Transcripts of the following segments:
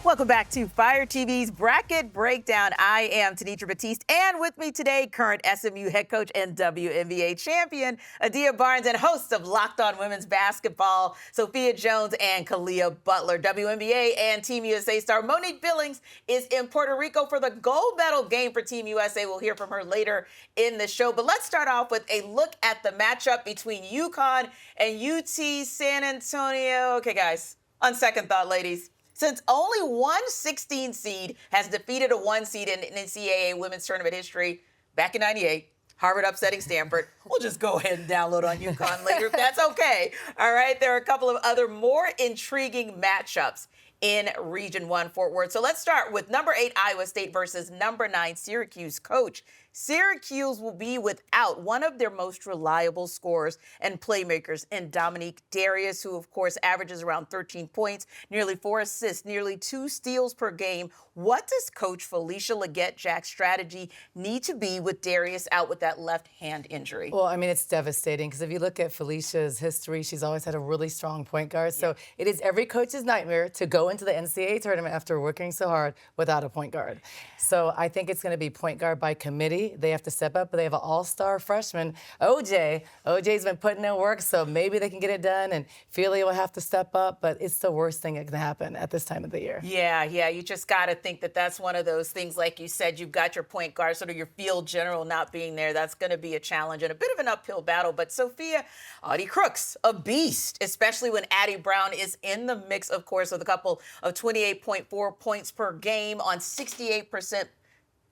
Welcome back to Fire TV's Bracket Breakdown. I am Tenitra Batiste, and with me today, current SMU head coach and WNBA champion, Adia Barnes, and hosts of Locked On Women's Basketball, Sophia Jones and Kalia Butler. WNBA and Team USA star Monnique Billings is in Puerto Rico for the gold medal game for Team USA. We'll hear from her later in the show. But let's start off with a look at the matchup between Yukon and UT San Antonio. Okay, guys, on second thought, ladies, since only one 16 seed has defeated a 1 seed in NCAA women's tournament history back in '98, Harvard upsetting Stanford, we'll just go ahead and download on Yukon later if that's okay. All right, there are a couple of other more intriguing matchups in Region 1 Fort Worth. So let's start with number 8 Iowa State versus number 9 Syracuse. Coach, Syracuse will be without one of their most reliable scorers and playmakers in Dominique Darius, who, of course, averages around 13 points, nearly 4 assists, nearly 2 steals per game. What does Coach Felicia Leggett-Jack's strategy need to be with Darius out with that left hand injury? Well, I mean, it's devastating because if you look at Felicia's history, she's always had a really strong point guard. So it is every coach's nightmare to go into the NCAA tournament after working so hard without a point guard. So I think it's going to be point guard by committee. They have to step up, but they have an all-star freshman, OJ. OJ's been putting in work, so maybe they can get it done, and Feely will have to step up, but it's the worst thing that can happen at this time of the year. Yeah, you just got to think that that's one of those things, like you said, you've got your point guard, sort of your field general not being there. That's going to be a challenge and a bit of an uphill battle. But Sophia, Audie Crooks, a beast, especially when Addie Brown is in the mix, of course, with a couple of 28.4 points per game on 68%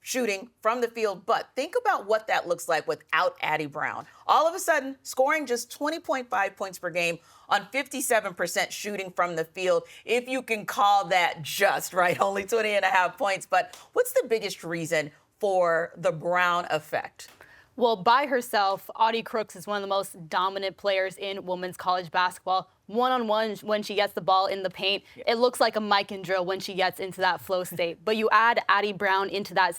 shooting from the field. But think about what that looks like without Addie Brown. All of a sudden, scoring just 20.5 points per game on 57% shooting from the field, if you can call that just, right? Only 20.5 points. But what's the biggest reason for the Brown effect? Well, by herself, Audie Crooks is one of the most dominant players in women's college basketball. One-on-one, when she gets the ball in the paint, it looks like a mic and drill when she gets into that flow state. But you add Addie Brown into that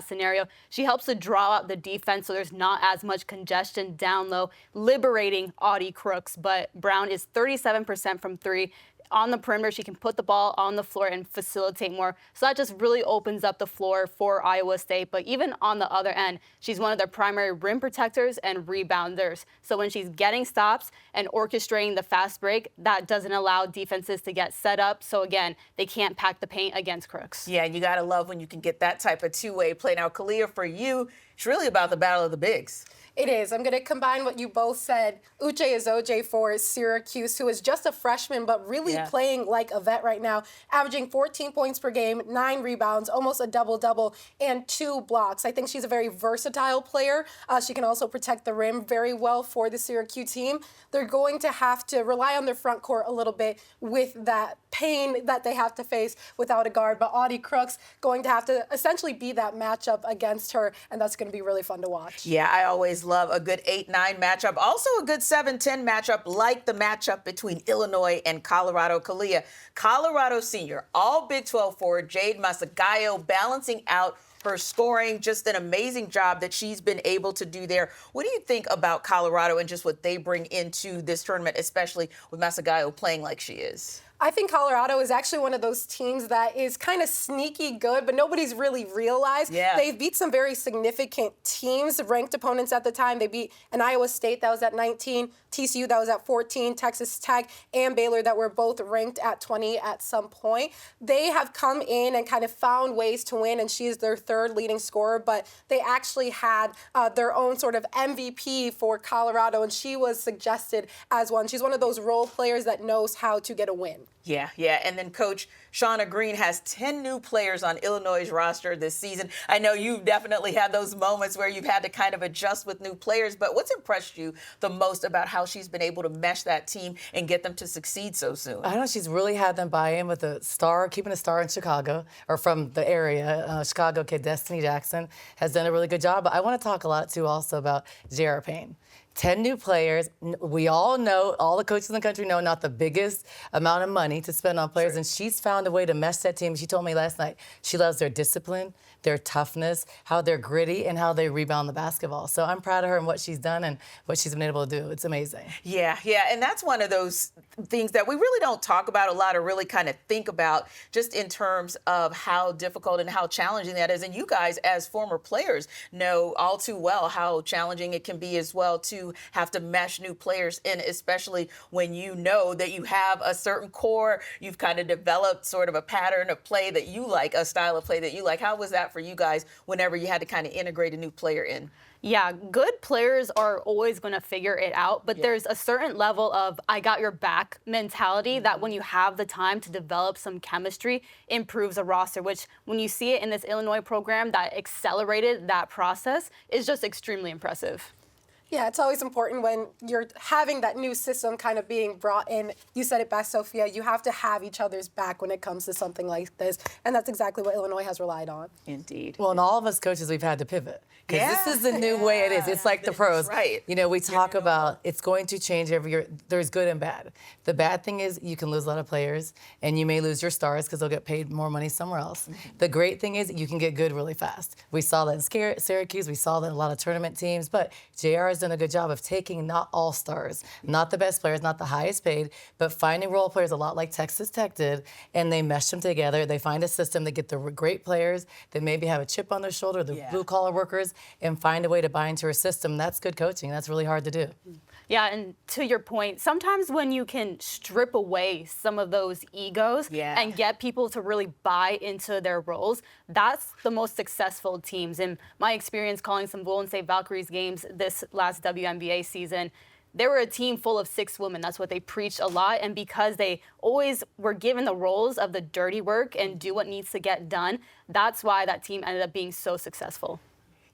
scenario, she helps to draw out the defense so there's not as much congestion down low, liberating Audie Crooks. But Brown is 37% from three. On the perimeter, she can put the ball on the floor and facilitate more. So that just really opens up the floor for Iowa State. But even on the other end, she's one of their primary rim protectors and rebounders. So when she's getting stops and orchestrating the fast break, that doesn't allow defenses to get set up. So again, they can't pack the paint against Crooks. Yeah, and you got to love when you can get that type of two-way play. Now, Kalia, for you, it's really about the battle of the bigs. It is. I'm going to combine what you both said. Uche is OJ for Syracuse, who is just a freshman, but really playing like a vet right now, averaging 14 points per game, 9 rebounds, almost a double-double, and 2 blocks. I think she's a very versatile player. She can also protect the rim very well for the Syracuse team. They're going to have to rely on their front court a little bit with that pain that they have to face without a guard. But Audie Crooks going to have to essentially be that matchup against her, and that's going to be really fun to watch. Yeah, I always love a good 8-9 matchup. Also a good 7-10 matchup, like the matchup between Illinois and Colorado. Kalia, Colorado senior, all Big 12 forward, Jade Masagayo, balancing out her scoring. Just an amazing job that she's been able to do there. What do you think about Colorado and just what they bring into this tournament, especially with Masagayo playing like she is? I think Colorado is actually one of those teams that is kind of sneaky good, but nobody's really realized. Yeah. They've beat some very significant teams, ranked opponents at the time. They beat an Iowa State that was at 19, TCU that was at 14, Texas Tech, and Baylor that were both ranked at 20 at some point. They have come in and kind of found ways to win, and she is their third leading scorer, but they actually had their own sort of MVP for Colorado, and she was suggested as one. She's one of those role players that knows how to get a win. Yeah. And then Coach Shauna Green has 10 new players on Illinois' roster this season. I know you've definitely had those moments where you've had to kind of adjust with new players, but what's impressed you the most about how she's been able to mesh that team and get them to succeed so soon? I know she's really had them buy in with a star, keeping a star in Chicago, or from the area. Chicago kid Destiny Jackson has done a really good job. But I want to talk a lot, too, also about J.R. Payne. 10 new players. We all know, all the coaches in the country know, not the biggest amount of money, money to spend on players, and she's found a way to mesh that team. She told me last night she loves their discipline, their toughness, how they're gritty, and how they rebound the basketball. So I'm proud of her and what she's done and what she's been able to do. It's amazing. Yeah, and that's one of those things that we really don't talk about a lot or really kind of think about just in terms of how difficult and how challenging that is. And you guys, as former players, know all too well how challenging it can be as well to have to mesh new players in, especially when you know that you have a certain core, you've kind of developed sort of a pattern of play that you like, a style of play that you like. How was that for you guys whenever you had to kind of integrate a new player in? Yeah, good players are always going to figure it out, but there's a certain level of I got your back mentality that when you have the time to develop some chemistry, improves a roster, which when you see it in this Illinois program that accelerated that process is just extremely impressive. Yeah, it's always important when you're having that new system kind of being brought in. You said it best, Sophia. You have to have each other's back when it comes to something like this. And that's exactly what Illinois has relied on. Indeed. Well, and all of us coaches, we've had to pivot. Because this is the new way it is. It's like the pros. Right. You know, we talk about it's going to change every year. There's good and bad. The bad thing is you can lose a lot of players, and you may lose your stars because they'll get paid more money somewhere else. The great thing is you can get good really fast. We saw that in Syracuse. We saw that in a lot of tournament teams. But JR has done a good job of taking not all stars, not the best players, not the highest paid, but finding role players a lot like Texas Tech did, and they mesh them together. They find a system that get the great players that maybe have a chip on their shoulder, the blue-collar workers, and find a way to buy into her system. That's good coaching. That's really hard to do. Yeah, and to your point, sometimes when you can strip away some of those egos and get people to really buy into their roles, that's the most successful teams. In my experience calling some Golden State Valkyries games this last WNBA season, they were a team full of 6 women. That's what they preached a lot. And because they always were given the roles of the dirty work and do what needs to get done, that's why that team ended up being so successful.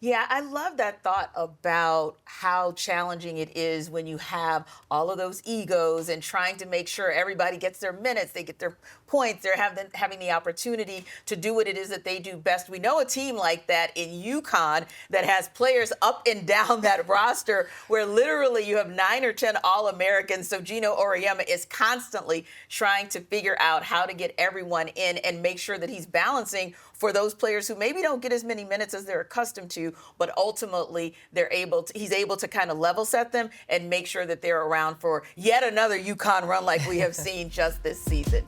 Yeah, I love that thought about how challenging it is when you have all of those egos and trying to make sure everybody gets their minutes, they get their points, they're having the opportunity to do what it is that they do best. We know a team like that in Yukon that has players up and down that roster where literally you have 9 or 10 All-Americans. So Gino Auriemma is constantly trying to figure out how to get everyone in and make sure that he's balancing for those players who maybe don't get as many minutes as they're accustomed to, but ultimately he's able to kind of level set them and make sure that they're around for yet another Yukon run like we have seen just this season.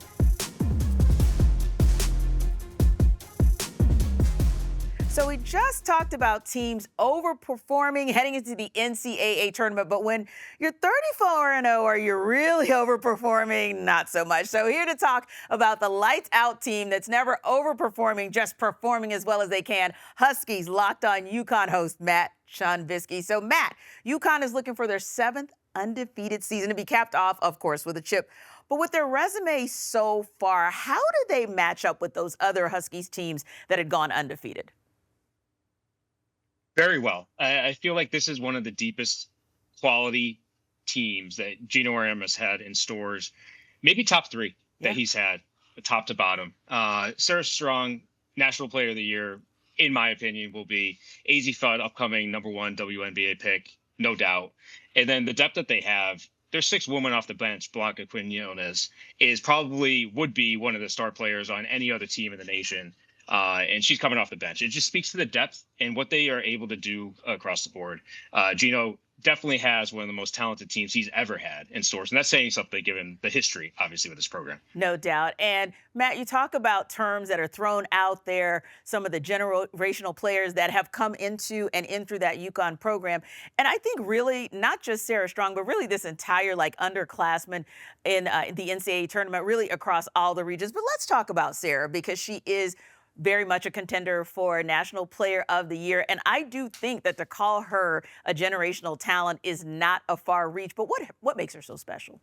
So we just talked about teams overperforming heading into the NCAA tournament, but when you're 34-0, are you really overperforming? Not so much. So here to talk about the lights out team that's never overperforming, just performing as well as they can, Huskies Locked On Yukon host Matt Shonvisky. So Matt, Yukon is looking for their 7th undefeated season to be capped off, of course, with a chip. But with their resume so far, how do they match up with those other Huskies teams that had gone undefeated? Very well. I feel like this is one of the deepest quality teams that Gino Auriemma's had in stores, maybe top 3 that he's had, top to bottom. Sarah Strong, National Player of the Year, in my opinion, will be AZ Fudd, upcoming #1 WNBA pick, no doubt. And then the depth that they have, there's 6 women off the bench. Blanca Quinones would be one of the star players on any other team in the nation. And she's coming off the bench. It just speaks to the depth and what they are able to do across the board. Gino definitely has one of the most talented teams he's ever had in stores. And that's saying something given the history, obviously, with this program. No doubt. And Matt, you talk about terms that are thrown out there, some of the generational players that have come into and in through that Yukon program. And I think really not just Sarah Strong, but really this entire underclassmen in the NCAA tournament, really across all the regions. But let's talk about Sarah because she is very much a contender for National Player of the Year. And I do think that to call her a generational talent is not a far reach. But what makes her so special?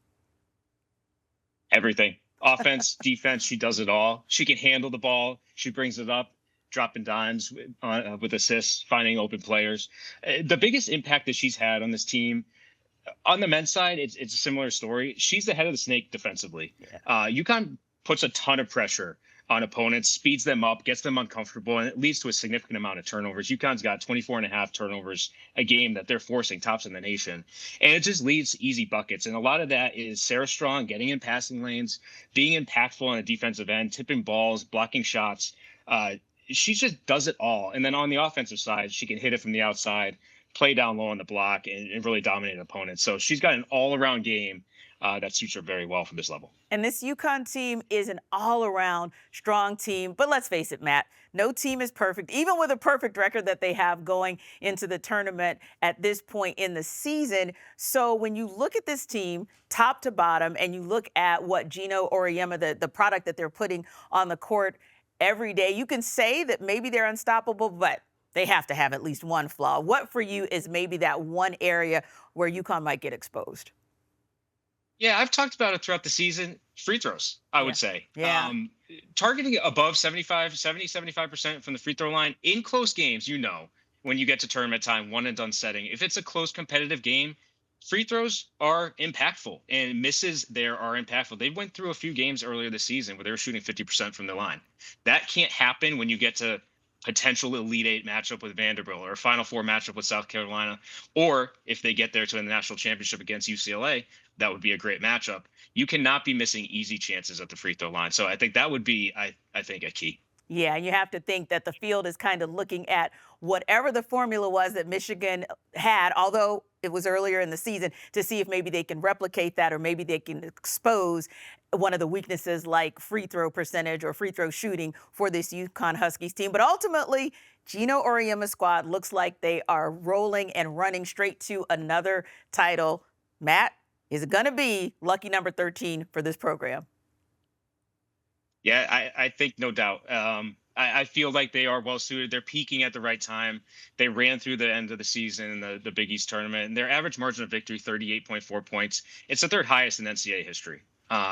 Everything. Offense, defense, she does it all. She can handle the ball. She brings it up, dropping dimes with assists, finding open players. The biggest impact that she's had on this team, on the men's side, it's a similar story. She's the head of the snake defensively. Yukon puts a ton of pressure on opponents, speeds them up, gets them uncomfortable, and it leads to a significant amount of turnovers. UConn's got 24.5 turnovers a game that they're forcing, tops in the nation. And it just leads to easy buckets. And a lot of that is Sarah Strong getting in passing lanes, being impactful on the defensive end, tipping balls, blocking shots. She just does it all. And then on the offensive side, she can hit it from the outside, play down low on the block, and really dominate opponents. So she's got an all-around game that suits her very well for this level. And this Yukon team is an all-around strong team. But let's face it, Matt, no team is perfect, even with a perfect record that they have going into the tournament at this point in the season. So when you look at this team, top to bottom, and you look at what Gino Auriemma, the product that they're putting on the court every day, you can say that maybe they're unstoppable, but they have to have at least one flaw. What for you is maybe that one area where Yukon might get exposed? Yeah, I've talked about it throughout the season. Free throws, I would say. Yeah. Targeting above 75% from the free throw line in close games, when you get to tournament time, one and done setting, if it's a close competitive game, free throws are impactful and misses there are impactful. They went through a few games earlier this season where they were shooting 50% from the line. That can't happen when you get to potential Elite Eight matchup with Vanderbilt or a Final Four matchup with South Carolina, or if they get there to the national championship against UCLA, that would be a great matchup. You cannot be missing easy chances at the free throw line. So I think that would be, I think, a key. Yeah, and you have to think that the field is kind of looking at whatever the formula was that Michigan had, although it was earlier in the season, to see if maybe they can replicate that or maybe they can expose one of the weaknesses like free throw percentage or free throw shooting for this Yukon Huskies team. But ultimately, Gino Auriemma's squad looks like they are rolling and running straight to another title. Matt, is it going to be lucky number 13 for this program? Yeah, I think no doubt. I feel like they are well suited. They're peaking at the right time. They ran through the end of the season in the Big East tournament, and their average margin of victory, 38.4 points. It's the third highest in NCAA history.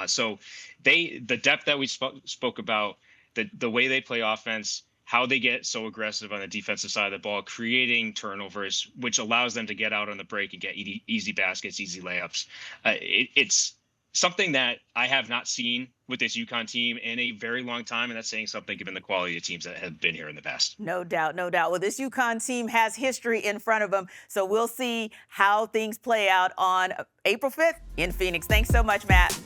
So the depth that we spoke about, the way they play offense, how they get so aggressive on the defensive side of the ball, creating turnovers, which allows them to get out on the break and get easy baskets, easy layups. It's something that I have not seen with this Yukon team in a very long time, and that's saying something given the quality of teams that have been here in the past. No doubt, no doubt. Well, this Yukon team has history in front of them, so we'll see how things play out on April 5th in Phoenix. Thanks so much, Matt.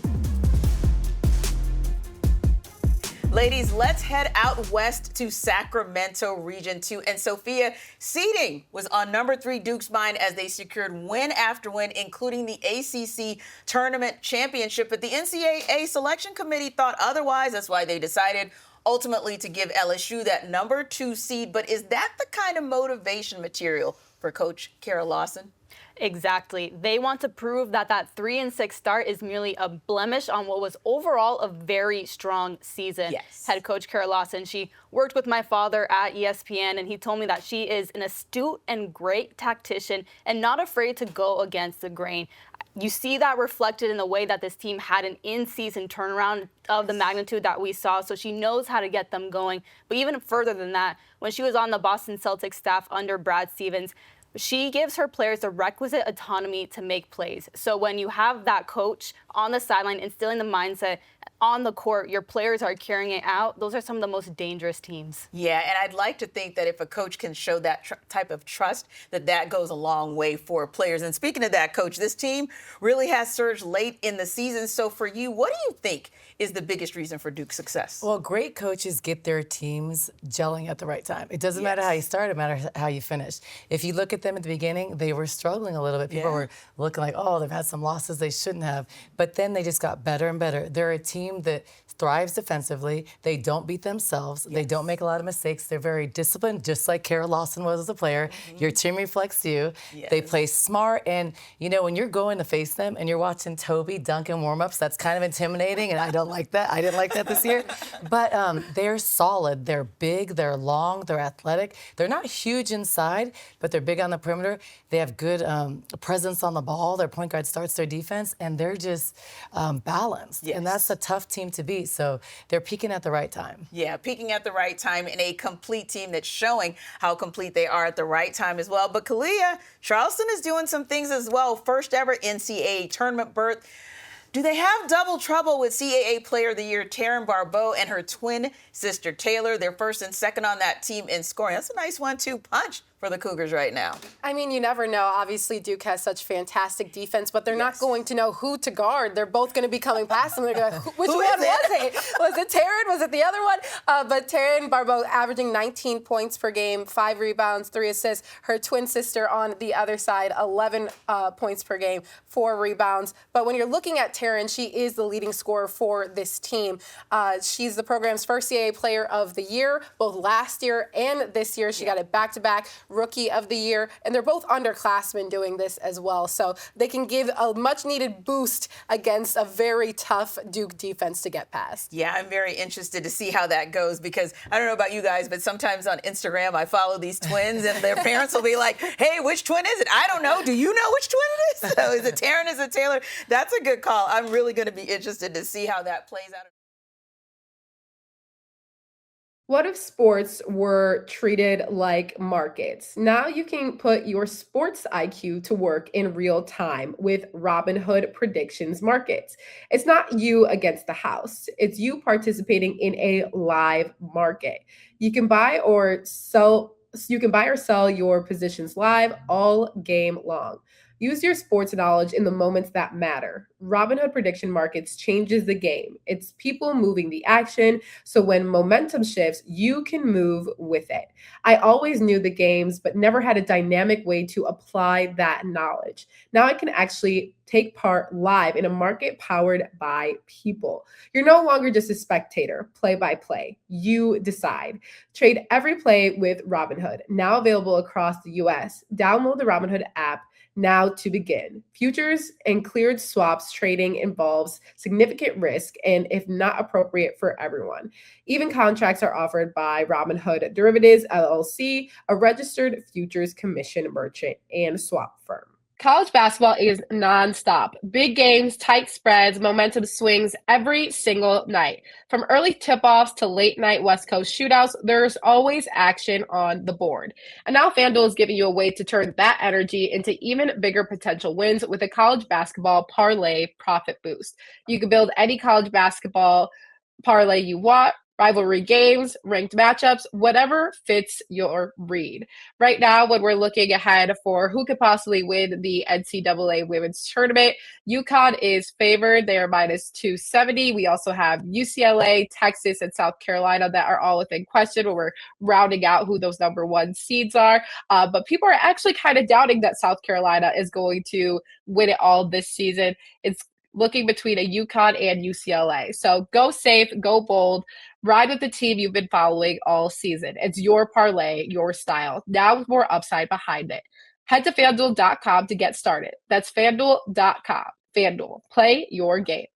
Ladies, let's head out west to Sacramento Region 2. And Sophia, seeding was on number 3 Duke's mind as they secured win after win, including the ACC Tournament Championship. But the NCAA Selection Committee thought otherwise. That's why they decided ultimately to give LSU that number 2 seed. But is that the kind of motivation material for Coach Kara Lawson? Exactly. They want to prove that 3-6 start is merely a blemish on what was overall a very strong season. Yes. Head coach Kara Lawson, she worked with my father at ESPN, and he told me that she is an astute and great tactician and not afraid to go against the grain. You see that reflected in the way that this team had an in-season turnaround of the magnitude that we saw, so she knows how to get them going. But even further than that, when she was on the Boston Celtics staff under Brad Stevens, she gives her players the requisite autonomy to make plays. So when you have that coach on the sideline instilling the mindset on the court, your players are carrying it out. Those are some of the most dangerous teams. Yeah, and I'd like to think that if a coach can show that type of trust, that goes a long way for players. And speaking of that, Coach, this team really has surged late in the season. So for you, what do you think is the biggest reason for Duke's success? Well, great coaches get their teams gelling at the right time. It doesn't matter how you start, it matters how you finish. If you look at them at the beginning, they were struggling a little bit. People were looking like, oh, they've had some losses they shouldn't have. But then they just got better and better. They're a team that thrives defensively. They don't beat themselves. They don't make a lot of mistakes. They're very disciplined, just like Kara Lawson was as a player. Your team reflects you. They play smart. And, you know, when you're going to face them and you're watching Toby dunk in warm-ups, that's kind of intimidating, and I don't like that. I didn't like that this year. But they're solid. They're big. They're long. They're athletic. They're not huge inside, but they're big on the perimeter. They have good presence on the ball. Their point guard starts their defense, and they're just balanced. And that's a tough team to beat. So they're peaking at the right time. Yeah, peaking at the right time in a complete team that's showing how complete they are at the right time as well. But Kalia, Charleston is doing some things as well. First ever NCAA tournament berth. Do they have double trouble with CAA Player of the Year Taryn Barbeau and her twin sister Taylor? They're first and second on that team in scoring. That's a nice 1-2 punch for the Cougars right now. I mean, you never know. Obviously, Duke has such fantastic defense, but they're not going to know who to guard. They're both going to be coming past them. They're going to go, which one was it? Was it Taryn? Was it the other one? But Taryn Barbeau averaging 19 points per game, 5 rebounds, 3 assists. Her twin sister on the other side, 11 points per game, 4 rebounds. But when you're looking at Taryn, she is the leading scorer for this team. She's the program's first CAA Player of the Year, both last year and this year. She got it back-to-back. Rookie of the Year, and they're both underclassmen doing this as well. So they can give a much-needed boost against a very tough Duke defense to get past. Yeah, I'm very interested to see how that goes because I don't know about you guys, but sometimes on Instagram I follow these twins and their parents will be like, hey, which twin is it? I don't know. Do you know which twin it is? So is it Taryn? Is it Taylor? That's a good call. I'm really going to be interested to see how that plays out. What if sports were treated like markets? Now you can put your sports IQ to work in real time with Robinhood Predictions Markets. It's not you against the house. It's you participating in a live market. You can buy or sell your positions live all game long. Use your sports knowledge in the moments that matter. Robinhood Prediction Markets changes the game. It's people moving the action, so when momentum shifts, you can move with it. I always knew the games, but never had a dynamic way to apply that knowledge. Now I can actually take part live in a market powered by people. You're no longer just a spectator, play by play. You decide. Trade every play with Robinhood, now available across the US. Download the Robinhood app now to begin. Futures and cleared swaps trading involves significant risk and if not appropriate for everyone. Even contracts are offered by Robinhood Derivatives LLC, a registered futures commission merchant and swap firm. College basketball is nonstop. Big games, tight spreads, momentum swings every single night. From early tip-offs to late-night West Coast shootouts, there's always action on the board. And now FanDuel is giving you a way to turn that energy into even bigger potential wins with a college basketball parlay profit boost. You can build any college basketball parlay you want. Rivalry games, ranked matchups, whatever fits your read. Right now, when we're looking ahead for who could possibly win the NCAA women's tournament, Yukon is favored. They are minus 270. We also have UCLA, Texas, and South Carolina that are all within question when we're rounding out who those number 1 seeds are. But people are actually kind of doubting that South Carolina is going to win it all this season. It's looking between a Yukon and UCLA. So go safe, go bold, ride with the team you've been following all season. It's your parlay, your style. Now with more upside behind it. Head to FanDuel.com to get started. That's FanDuel.com. FanDuel, play your game.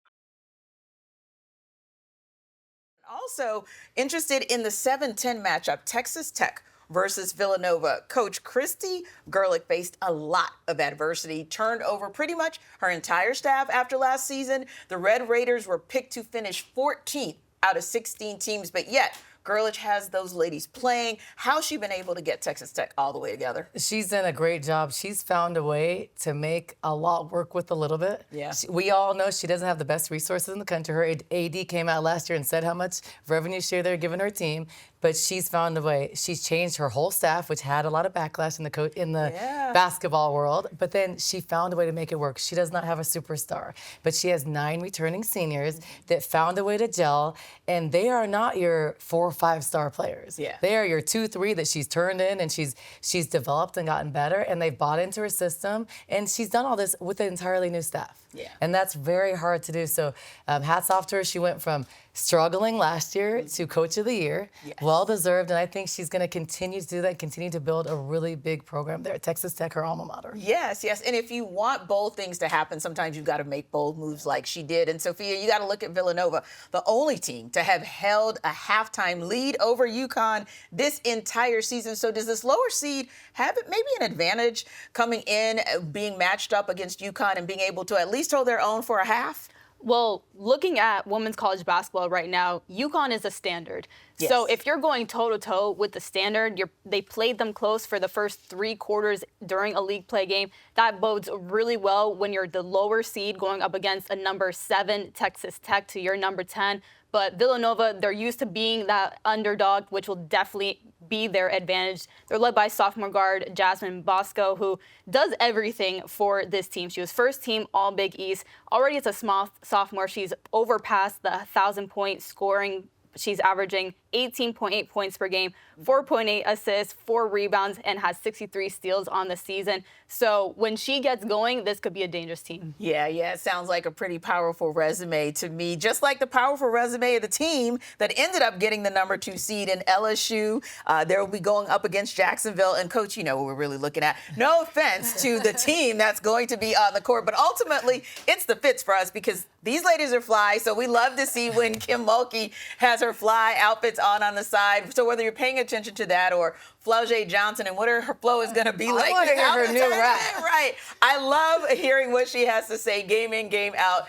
Also interested in the 7-10 matchup, Texas Tech versus Villanova. Coach Christy Gerlich faced a lot of adversity, turned over pretty much her entire staff after last season. The Red Raiders were picked to finish 14th out of 16 teams, but yet Gerlich has those ladies playing. How's she been able to get Texas Tech all the way together? She's done a great job. She's found a way to make a lot work with a little bit. Yeah. We all know she doesn't have the best resources in the country. Her AD came out last year and said how much revenue share they're giving her team, but she's found a way. She's changed her whole staff, which had a lot of backlash in the basketball world, but then she found a way to make it work. She does not have a superstar, but she has 9 returning seniors that found a way to gel, and they are not your 4 or 5-star players. Yeah. They are your 2-3 that she's turned in and she's developed and gotten better, and they've bought into her system, and she's done all this with an entirely new staff. Yeah. And that's very hard to do. So hats off to her. She went from struggling last year to Coach of the Year. Yes. Well deserved, and I think she's going to continue to do that, continue to build a really big program there at Texas Tech, her alma mater. Yes, yes. And if you want bold things to happen, sometimes you've got to make bold moves like she did. And Sophia, you got to look at Villanova, the only team to have held a halftime lead over Yukon this entire season. So does this lower seed have maybe an advantage coming in, being matched up against Yukon and being able to at least hold their own for a half? Well, looking at women's college basketball right now, Yukon is a standard. Yes. So if you're going toe-to-toe with the standard, they played them close for the first 3 quarters during a league play game. That bodes really well when you're the lower seed going up against a number 7 Texas Tech to your number 10. But Villanova, they're used to being that underdog, which will definitely be their advantage. They're led by sophomore guard Jasmine Bosco, who does everything for this team. She was first team All Big East. Already as a small sophomore, she's overpassed the 1,000-point scoring. She's averaging 18.8 points per game, 4.8 assists, 4 rebounds, and has 63 steals on the season. So when she gets going, this could be a dangerous team. Yeah, it sounds like a pretty powerful resume to me, just like the powerful resume of the team that ended up getting the number 2 seed in LSU. They'll be going up against Jacksonville. And, Coach, you know what we're really looking at. No offense to the team that's going to be on the court, but ultimately it's the fits for us because these ladies are fly, so we love to see when Kim Mulkey has her fly outfits on the side. So whether you're paying attention to that or Flau'jae Johnson and what her flow is going to be like. I want to hear her new rap. Right. I love hearing what she has to say game in, game out,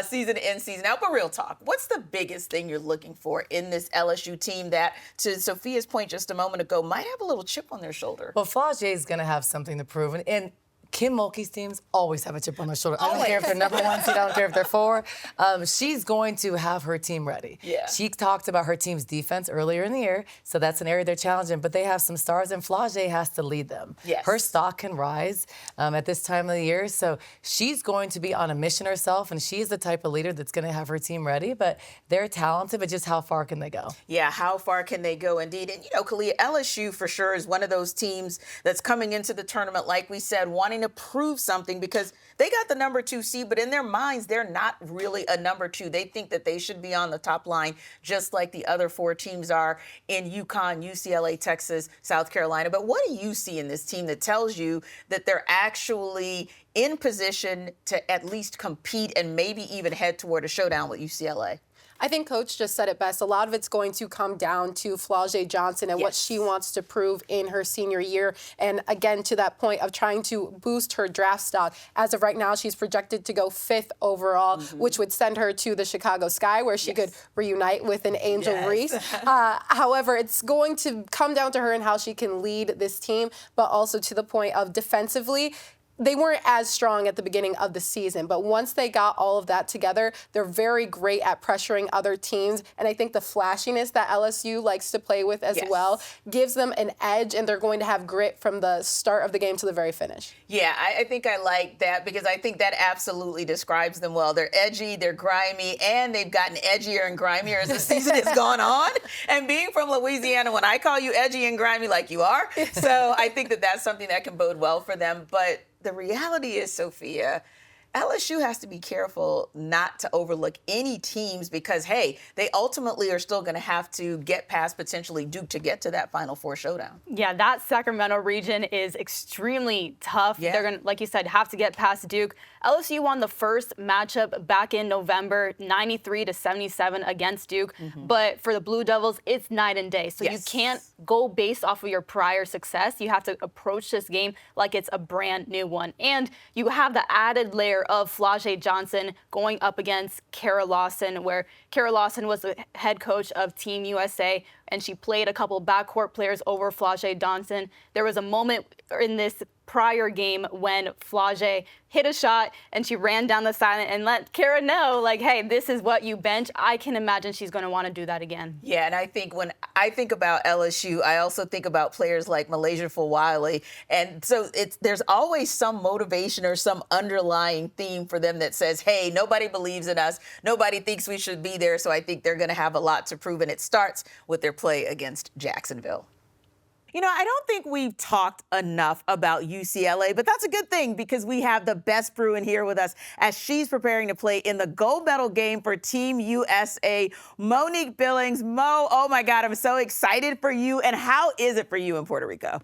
season in, season out. But real talk, what's the biggest thing you're looking for in this LSU team that, to Sophia's point just a moment ago, might have a little chip on their shoulder? Well, Flau'jae is going to have something to prove. And Kim Mulkey's teams always have a chip on their shoulder. I don't care if they're number 1 seed. I don't care if they're 4. She's going to have her team ready. Yeah. She talked about her team's defense earlier in the year, so that's an area they're challenging. But they have some stars, and Flau'jae has to lead them. Yes. Her stock can rise at this time of the year, so she's going to be on a mission herself, and she's the type of leader that's going to have her team ready. But they're talented, but just how far can they go? Yeah, how far can they go indeed? And, you know, Kalia, LSU for sure is one of those teams that's coming into the tournament, like we said, wanting to prove something because they got the number 2 seed, but in their minds, they're not really a number 2. They think that they should be on the top line just like the other 4 teams are in Yukon, UCLA, Texas, South Carolina. But what do you see in this team that tells you that they're actually in position to at least compete and maybe even head toward a showdown with UCLA? I think Coach just said it best. A lot of it's going to come down to Flau'jae Johnson and what she wants to prove in her senior year. And again, to that point of trying to boost her draft stock. As of right now, she's projected to go 5th overall, which would send her to the Chicago Sky, where she could reunite with an Angel Reese. However, it's going to come down to her and how she can lead this team, but also to the point of defensively. They weren't as strong at the beginning of the season, but once they got all of that together, they're very great at pressuring other teams. And I think the flashiness that LSU likes to play with as well gives them an edge, and they're going to have grit from the start of the game to the very finish. Yeah, I think I like that because I think that absolutely describes them well. They're edgy, they're grimy, and they've gotten edgier and grimier as the season has gone on. And being from Louisiana, when I call you edgy and grimy like you are, so I think that that's something that can bode well for them. But the reality is, Sophia, LSU has to be careful not to overlook any teams because, hey, they ultimately are still going to have to get past potentially Duke to get to that Final Four showdown. Yeah, that Sacramento region is extremely tough. Yeah. They're going to, like you said, have to get past Duke. LSU won the first matchup back in November, 93-77 against Duke. But for the Blue Devils, it's night and day. So you can't go based off of your prior success. You have to approach this game like it's a brand new one. And you have the added layer of Flau'jae Johnson going up against Kara Lawson, where Kara Lawson was the head coach of Team USA, and she played a couple backcourt players over Flau'jae Johnson. There was a moment in this prior game when Flau'jae hit a shot and she ran down the sideline and let Kara know, like, hey, this is what you bench. I can imagine she's going to want to do that again. Yeah, and I think when I think about LSU, I also think about players like Malaysia Fulwiley. And so there's always some motivation or some underlying theme for them that says, hey, nobody believes in us. Nobody thinks we should be there. So I think they're going to have a lot to prove. And it starts with their play against Jacksonville. You know, I don't think we've talked enough about UCLA, but that's a good thing because we have the best Bruin here with us as she's preparing to play in the gold medal game for Team USA. Monnique Billings. Mo, oh my God, I'm so excited for you. And how is it for you in Puerto Rico?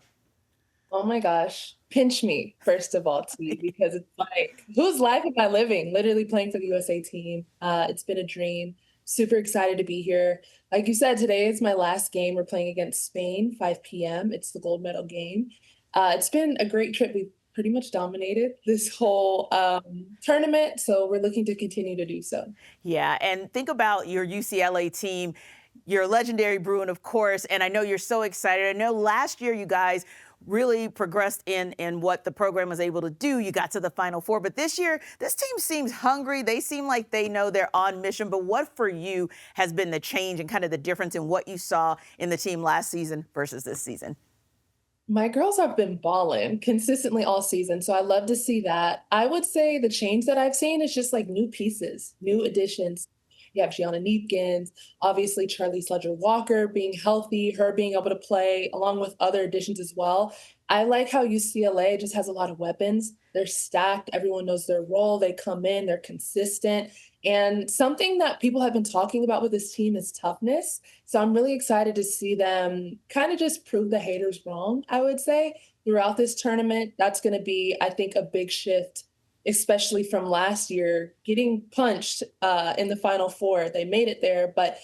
Oh my gosh, pinch me, first of all, T, because it's like, whose life am I living? Literally playing for the USA team. It's been a dream. Super excited to be here. Like you said, today is my last game. We're playing against Spain, 5 p.m. It's the gold medal game. It's been a great trip. We've pretty much dominated this whole tournament. So we're looking to continue to do so. Yeah, and think about your UCLA team. You're a legendary Bruin, of course, and I know you're so excited. I know last year you guys really progressed in what the program was able to do. You got to the Final Four, but this year, this team seems hungry. They seem like they know they're on mission, but what for you has been the change and kind of the difference in what you saw in the team last season versus this season? My girls have been balling consistently all season, so I love to see that. I would say the change that I've seen is just like new pieces, new additions. You have Gianna Neekins, obviously Charlie Sledger-Walker being healthy, her being able to play along with other additions as well. I like how UCLA just has a lot of weapons. They're stacked. Everyone knows their role. They come in, they're consistent. And something that people have been talking about with this team is toughness. So I'm really excited to see them kind of just prove the haters wrong, I would say, throughout this tournament. That's going to be, I think, a big shift, especially from last year, getting punched in the Final Four. They made it there, but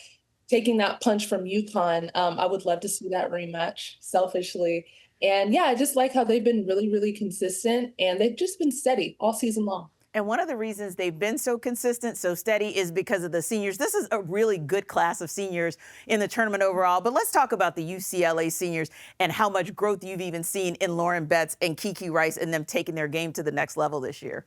taking that punch from Yukon, I would love to see that rematch, selfishly. And yeah, I just like how they've been really, really consistent, and they've just been steady all season long. And one of the reasons they've been so consistent, so steady, is because of the seniors. This is a really good class of seniors in the tournament overall. But let's talk about the UCLA seniors and how much growth you've even seen in Lauren Betts and Kiki Rice and them taking their game to the next level this year.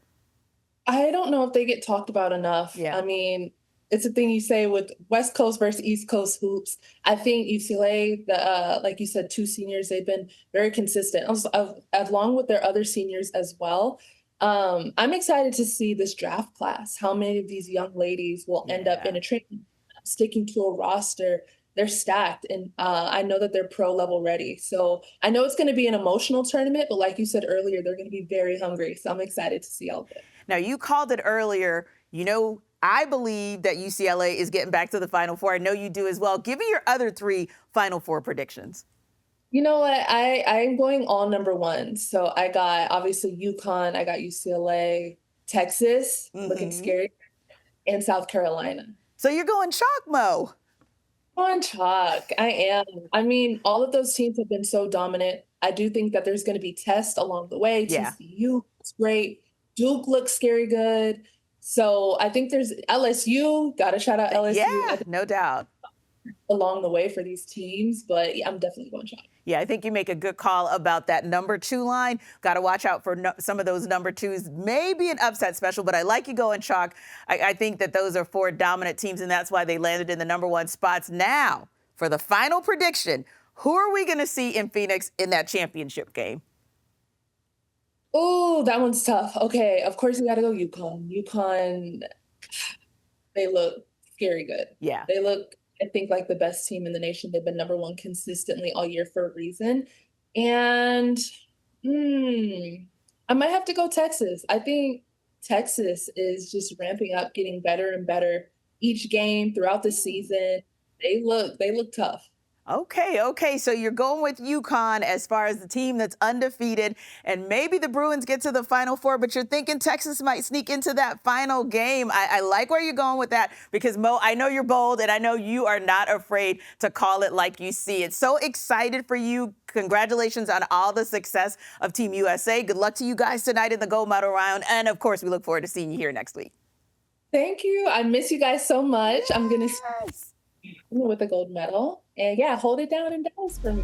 I don't know if they get talked about enough. Yeah. I mean, it's a thing you say with West Coast versus East Coast hoops. I think UCLA, like you said, 2 seniors, they've been very consistent, along with their other seniors as well. I'm excited to see this draft class, how many of these young ladies will end up in a training, sticking to a roster. They're stacked, and I know that they're pro level ready. So I know it's going to be an emotional tournament, but like you said earlier, they're going to be very hungry. So I'm excited to see all of it. Now, you called it earlier. You know, I believe that UCLA is getting back to the Final Four. I know you do as well. Give me your other 3 Final Four predictions. You know what? I'm going all number 1. So I got, obviously, Yukon. I got UCLA, Texas, looking scary, and South Carolina. So you're going chalk, Mo. On chalk. I am. I mean, all of those teams have been so dominant. I do think that there's going to be tests along the way. Yeah. TCU is great. Duke looks scary good. So I think there's LSU. Got to shout out LSU. Yeah, no doubt. Along the way for these teams, but yeah, I'm definitely going chalk. Yeah, I think you make a good call about that number 2 line. Got to watch out for some of those number 2s. Maybe an upset special, but I like you going chalk. I think that those are 4 dominant teams, and that's why they landed in the number 1 spots. Now, for the final prediction, who are we going to see in Phoenix in that championship game? Oh, that one's tough. Okay, of course you got to go Yukon. Yukon, they look scary good. Yeah. They look, I think, like the best team in the nation. They've been number 1 consistently all year for a reason. And I might have to go Texas. I think Texas is just ramping up, getting better and better each game throughout the season. They look tough. Okay. So you're going with Yukon as far as the team that's undefeated, and maybe the Bruins get to the Final Four, but you're thinking Texas might sneak into that final game. I like where you're going with that because, Mo, I know you're bold, and I know you are not afraid to call it like you see it. So excited for you. Congratulations on all the success of Team USA. Good luck to you guys tonight in the gold medal round, and, of course, we look forward to seeing you here next week. Thank you. I miss you guys so much. Yes. I'm going to with the gold medal. And yeah, hold it down in Dallas for me.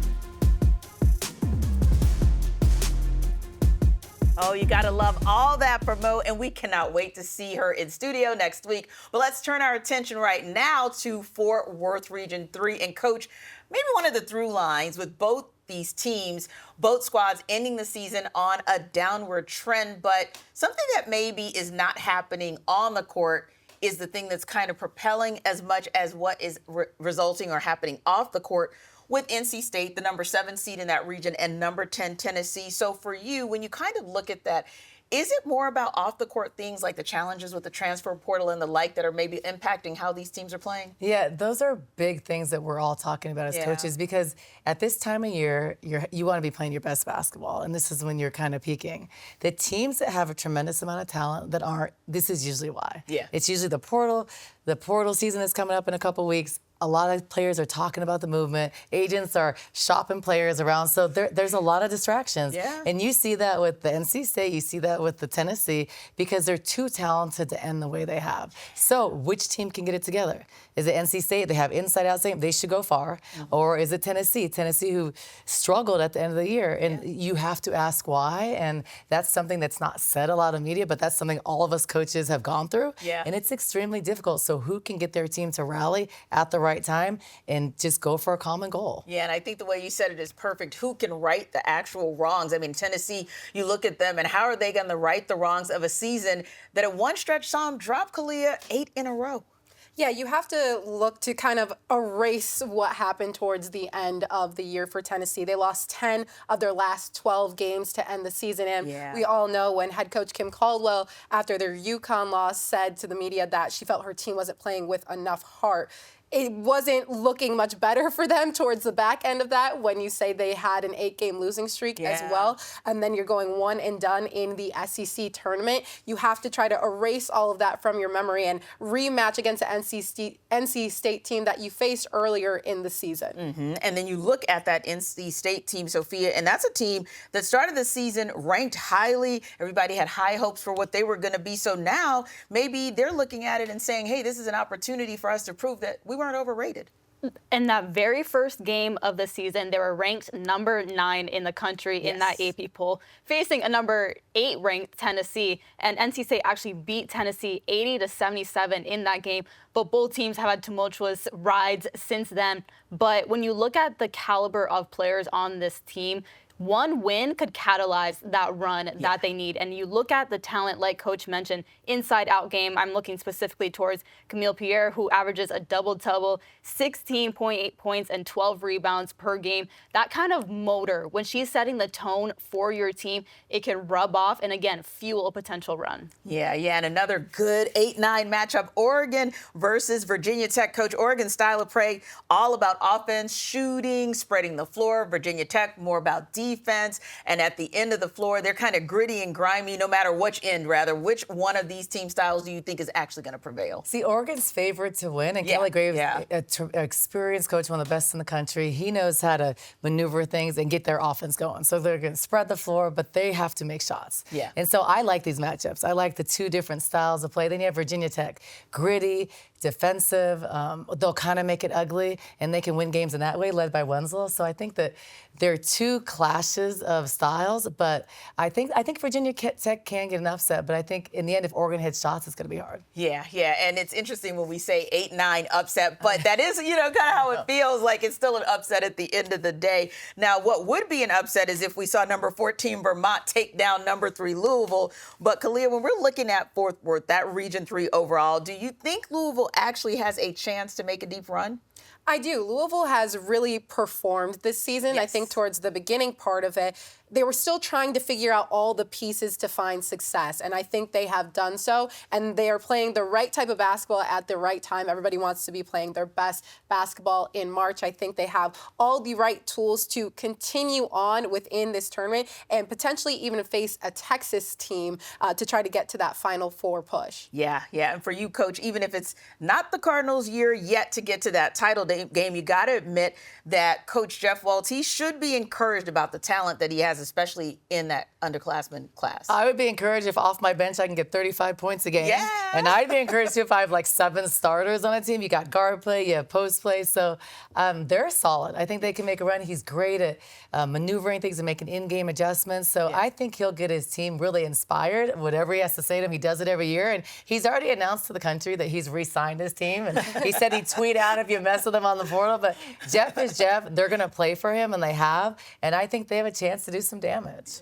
Oh, you got to love all that for Mo, and we cannot wait to see her in studio next week. But let's turn our attention right now to Fort Worth Region 3. And, Coach, maybe one of the through lines with both these teams, both squads ending the season on a downward trend, but something that maybe is not happening on the court is the thing that's kind of propelling as much as what is resulting or happening off the court with NC State, the number 7 seed in that region, and number 10, Tennessee. So for you, when you kind of look at that, is it more about off-the-court things like the challenges with the transfer portal and the like that are maybe impacting how these teams are playing? Yeah, those are big things that we're all talking about as coaches, because at this time of year, you want to be playing your best basketball, and this is when you're kind of peaking. The teams that have a tremendous amount of talent that aren't, this is usually why. Yeah. It's usually the portal. The portal season is coming up in a couple weeks. a lot of players are talking about the movement. Agents are shopping players around. So there's a lot of distractions. Yeah. And you see that with the NC State, you see that with the Tennessee, because they're too talented to end the way they have. So which team can get it together? Is it NC State? They have inside-out saying they should go far. Or is it Tennessee? Tennessee who struggled at the end of the year. And you have to ask why. And that's something that's not said a lot of media, but that's something all of us coaches have gone through. Yeah. And it's extremely difficult. So who can get their team to rally at the right time and just go for a common goal? Yeah, and I think the way you said it is perfect. Who can right the actual wrongs? I mean, Tennessee, you look at them, and how are they going to right the wrongs of a season that at one stretch saw them drop Kalia 8 in a row? Yeah, you have to look to kind of erase what happened towards the end of the year for Tennessee. They lost 10 of their last 12 games to end the season. And we all know when head coach Kim Caldwell, after their Yukon loss, said to the media that she felt her team wasn't playing with enough heart. It wasn't looking much better for them towards the back end of that when you say they had an 8-game losing streak as well. And then you're going one and done in the SEC tournament. You have to try to erase all of that from your memory and rematch against the NC State team that you faced earlier in the season. And then you look at that NC State team, Sophia, and that's a team that started the season ranked highly. Everybody had high hopes for what they were going to be. So now maybe they're looking at it and saying, hey, this is an opportunity for us to prove that we weren't overrated. In that very first game of the season, they were ranked number 9 in the country in that AP poll, facing a number 8 ranked Tennessee. And NC State actually beat Tennessee 80-77 in that game. But both teams have had tumultuous rides since then. But when you look at the caliber of players on this team, one win could catalyze that run that they need. And you look at the talent, like Coach mentioned, inside-out game. I'm looking specifically towards Camille Pierre, who averages a double-double, 16.8 points and 12 rebounds per game. That kind of motor, when she's setting the tone for your team, it can rub off and, again, fuel a potential run. Yeah, and another good 8-9 matchup, Oregon versus Virginia Tech. Coach, Oregon's style of play, all about offense, shooting, spreading the floor. Virginia Tech, more about defense. And at the end of the floor, they're kind of gritty and grimy, no matter which end, rather. Which one of these team styles do you think is actually going to prevail? See, Oregon's favored to win, and Kelly Graves, an experienced coach, one of the best in the country. He knows how to maneuver things and get their offense going. So they're going to spread the floor, but they have to make shots. And so I like these matchups. I like the two different styles of play. Then you have Virginia Tech, gritty, defensive. They'll kind of make it ugly, and they can win games in that way, led by Wenzel. So I think that there are two clashes of styles, but I think Virginia Tech can get an upset. But I think in the end, if Oregon hits shots, it's going to be hard. Yeah, and it's interesting when we say 8-9 upset, but that is, kind of how it feels like it's still an upset at the end of the day. Now, what would be an upset is if we saw number 14 Vermont take down number 3 Louisville. But Kalia, when we're looking at Fort Worth, that Region 3 overall, do you think Louisville actually has a chance to make a deep run? I do. Louisville has really performed this season. I think towards the beginning part of it, they were still trying to figure out all the pieces to find success, and I think they have done so, and they are playing the right type of basketball at the right time. Everybody wants to be playing their best basketball in March. I think they have all the right tools to continue on within this tournament and potentially even face a Texas team to try to get to that Final Four push. Yeah, and for you, Coach, even if it's not the Cardinals' year yet to get to that title game, you got to admit that Coach Jeff Waltz, he should be encouraged about the talent that he has, especially in that underclassmen class. I would be encouraged if off my bench I can get 35 points a game. Yeah. And I'd be encouraged too if I have like 7 starters on a team. You got guard play, you have post play. So they're solid. I think they can make a run. He's great at maneuvering things and making in-game adjustments. So I think he'll get his team really inspired. Whatever he has to say to them, he does it every year. And he's already announced to the country that he's re-signed his team. And he said he'd tweet out if you mess with him on the portal. But Jeff is Jeff. They're going to play for him, and they have. And I think they have a chance to do some damage.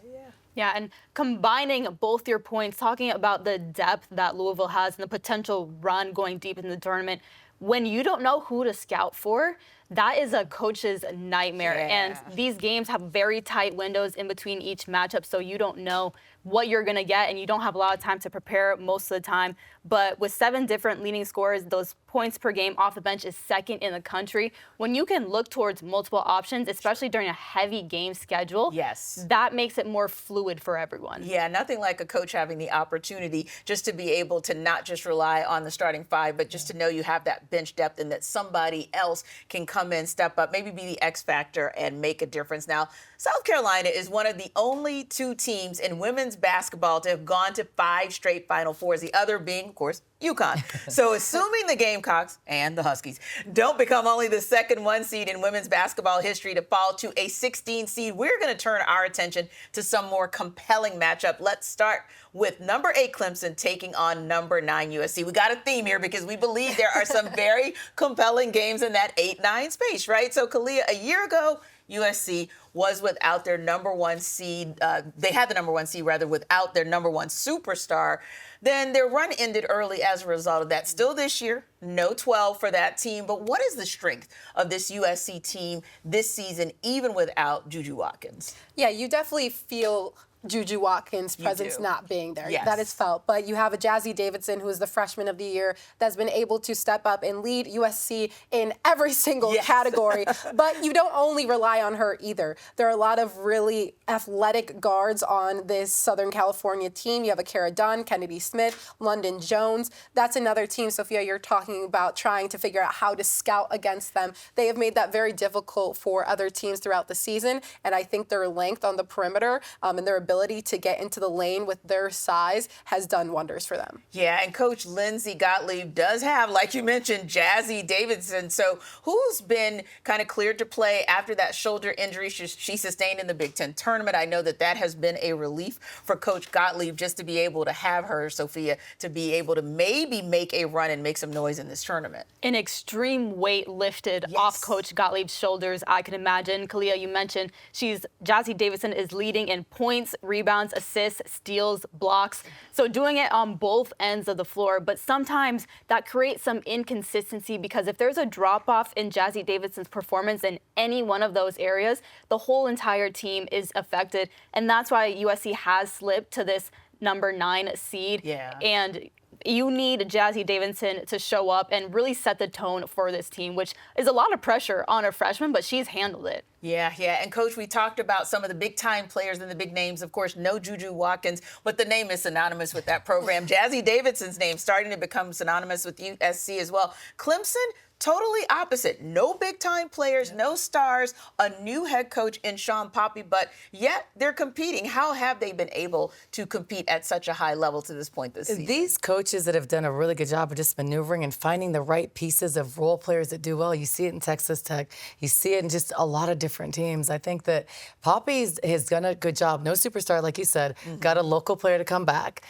Yeah, and combining both your points, talking about the depth that Louisville has and the potential run going deep in the tournament, when you don't know who to scout for, that is a coach's nightmare. Yeah. And these games have very tight windows in between each matchup, so you don't know what you're going to get, and you don't have a lot of time to prepare most of the time. But with 7 different leading scorers, those points per game off the bench is second in the country. When you can look towards multiple options, especially during a heavy game schedule, yes, that makes it more fluid for everyone. Yeah, nothing like a coach having the opportunity just to be able to not just rely on the starting 5, but just to know you have that bench depth and that somebody else can come in, step up, maybe be the X factor and make a difference. Now, South Carolina is one of the only 2 teams in women's basketball to have gone to 5 straight Final Fours, the other being, of course, Yukon. So assuming the Gamecocks and the Huskies don't become only the second 1 seed in women's basketball history to fall to a 16 seed, we're going to turn our attention to some more compelling matchup. Let's start with number 8 Clemson taking on number 9 USC. We got a theme here because we believe there are some very compelling games in that 8-9 space, right? So, Kalia, a year ago, USC was without their number 1 seed. They had the number 1 seed, rather, without their number 1 superstar. Then their run ended early as a result of that. Still this year, no 12 for that team. But what is the strength of this USC team this season, even without Juju Watkins? Yeah, you definitely feel Juju Watkins' presence not being there. Yes. That is felt. But you have a Jazzy Davidson, who is the freshman of the year, that's been able to step up and lead USC in every single category. But you don't only rely on her either. There are a lot of really athletic guards on this Southern California team. You have a Kara Dunn, Kennedy Smith, London Jones. That's another team, Sophia, you're talking about trying to figure out how to scout against them. They have made that very difficult for other teams throughout the season. And I think their length on the perimeter and their ability to get into the lane with their size has done wonders for them. Yeah, and Coach Lindsay Gottlieb does have, like you mentioned, Jazzy Davidson. So who's been kind of cleared to play after that shoulder injury she sustained in the Big Ten tournament? I know that has been a relief for Coach Gottlieb, just to be able to have her, Sophia, to be able to maybe make a run and make some noise in this tournament. An extreme weight lifted off Coach Gottlieb's shoulders, I can imagine. Kalia, you mentioned Jazzy Davidson is leading in points, rebounds, assists, steals, blocks. So doing it on both ends of the floor. But sometimes that creates some inconsistency, because if there's a drop-off in Jazzy Davidson's performance in any one of those areas, the whole entire team is affected. And that's why USC has slipped to this number 9 seed. Yeah. And you need Jazzy Davidson to show up and really set the tone for this team, which is a lot of pressure on a freshman, but she's handled it. Yeah. And, Coach, we talked about some of the big-time players and the big names. Of course, no Juju Watkins, but the name is synonymous with that program. Jazzy Davidson's name starting to become synonymous with USC as well. Clemson, totally opposite. No big-time players, no stars, a new head coach in Sean Poppy, but yet they're competing. How have they been able to compete at such a high level to this point this season? These coaches that have done a really good job of just maneuvering and finding the right pieces of role players that do well. You see it in Texas Tech. You see it in just a lot of different teams. I think that Poppy has done a good job. No superstar, like you said, got a local player to come back.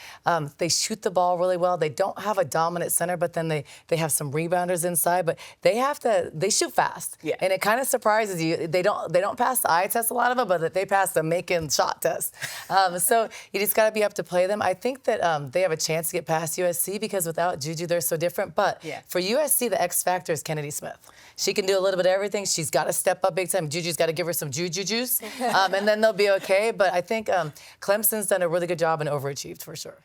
They shoot the ball really well. They don't have a dominant center, but then they have some rebounders inside. But they shoot fast. Yeah. And it kind of surprises you. They don't pass the eye test, a lot of them, but they pass the making shot test. So you just got to be up to play them. I think that they have a chance to get past USC, because without Juju, they're so different. But for USC, the X factor is Kennedy Smith. She can do a little bit of everything. She's got to step up big time. Juju's got to give her some Juju juice, and then they'll be okay. But I think Clemson's done a really good job and overachieved for sure.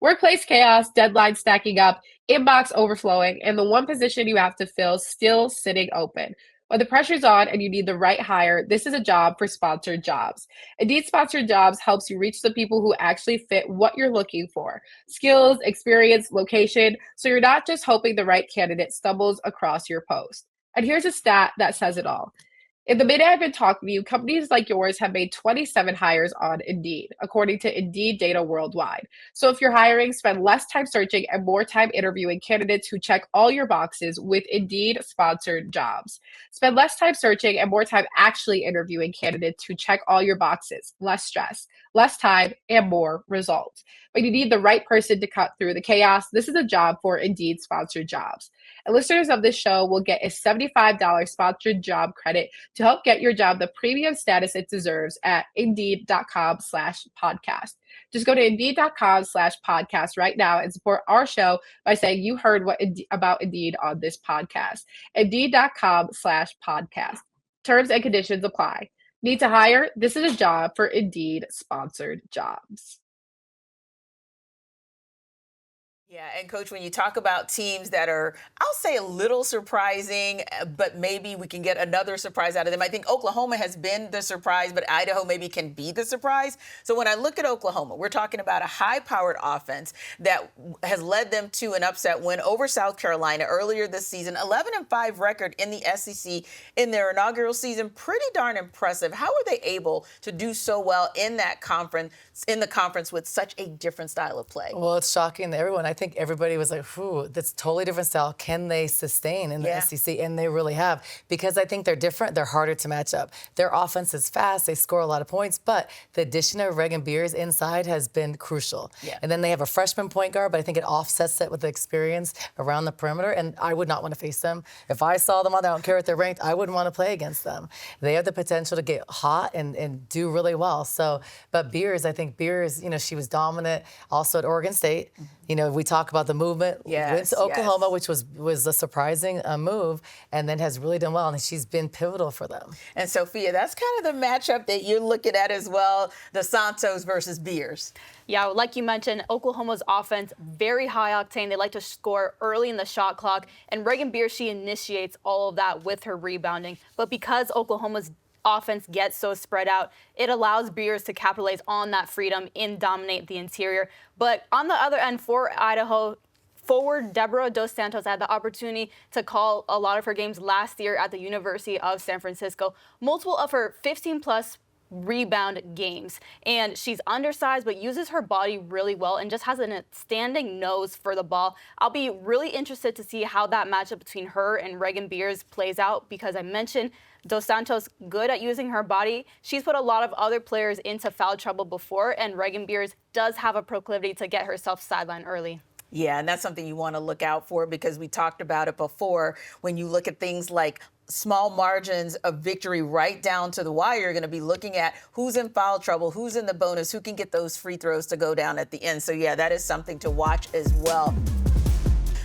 Workplace chaos, deadlines stacking up, inbox overflowing, and the one position you have to fill still sitting open. When the pressure's on and you need the right hire, this is a job for Sponsored Jobs. Indeed Sponsored Jobs helps you reach the people who actually fit what you're looking for. Skills, experience, location, so you're not just hoping the right candidate stumbles across your post. And here's a stat that says it all. In the minute I've been talking to you, companies like yours have made 27 hires on Indeed, according to Indeed data worldwide. So if you're hiring, spend less time searching and more time interviewing candidates who check all your boxes with Indeed Sponsored Jobs. Spend less time searching and more time actually interviewing candidates who check all your boxes. Less stress, less time, and more results. But you need the right person to cut through the chaos. This is a job for Indeed Sponsored Jobs. Listeners of this show will get a $75 sponsored job credit to help get your job the premium status it deserves at Indeed.com/podcast. Just go to Indeed.com/podcast right now and support our show by saying you heard about Indeed on this podcast. Indeed.com/podcast. Terms and conditions apply. Need to hire? This is a job for Indeed sponsored jobs. Yeah, and Coach, when you talk about teams that are, I'll say a little surprising, but maybe we can get another surprise out of them. I think Oklahoma has been the surprise, but Idaho maybe can be the surprise. So when I look at Oklahoma, we're talking about a high-powered offense that has led them to an upset win over South Carolina earlier this season. 11-5 record in the SEC in their inaugural season. Pretty darn impressive. How are they able to do so well in that conference, with such a different style of play? Well, it's shocking to everyone. I think everybody was like, "Whew, that's totally different style. Can they sustain in the SEC?" And they really have, because I think they're different. They're harder to match up. Their offense is fast. They score a lot of points, but the addition of Reagan Beers inside has been crucial. Yeah. And then they have a freshman point guard, but I think it offsets it with the experience around the perimeter. And I would not want to face them. If I saw them on there, I don't care if they're ranked, I wouldn't want to play against them. They have the potential to get hot and do really well. So, but Beers, I think Beers, she was dominant also at Oregon State. We talk about the movement. Went to Oklahoma, which was a surprising move, and then has really done well, and she's been pivotal for them. And Sophia, that's kind of the matchup that you're looking at as well, the Santos versus Beers. Yeah, like you mentioned, Oklahoma's offense, very high octane. They like to score early in the shot clock, and Reagan Beers, she initiates all of that with her rebounding. But because Oklahoma's offense gets so spread out, it allows Beers to capitalize on that freedom and dominate the interior. But on the other end for Idaho, forward Deborah Dos Santos had the opportunity to call a lot of her games last year at the University of San Francisco. Multiple of her 15-plus rebound games. And she's undersized, but uses her body really well and just has an outstanding nose for the ball. I'll be really interested to see how that matchup between her and Reagan Beers plays out, because I mentioned Dos Santos good at using her body. She's put a lot of other players into foul trouble before, and Reagan Beers does have a proclivity to get herself sidelined early. Yeah, and that's something you want to look out for, because we talked about it before. When you look at things like small margins of victory right down to the wire, you're going to be looking at who's in foul trouble, who's in the bonus, who can get those free throws to go down at the end. So, yeah, that is something to watch as well.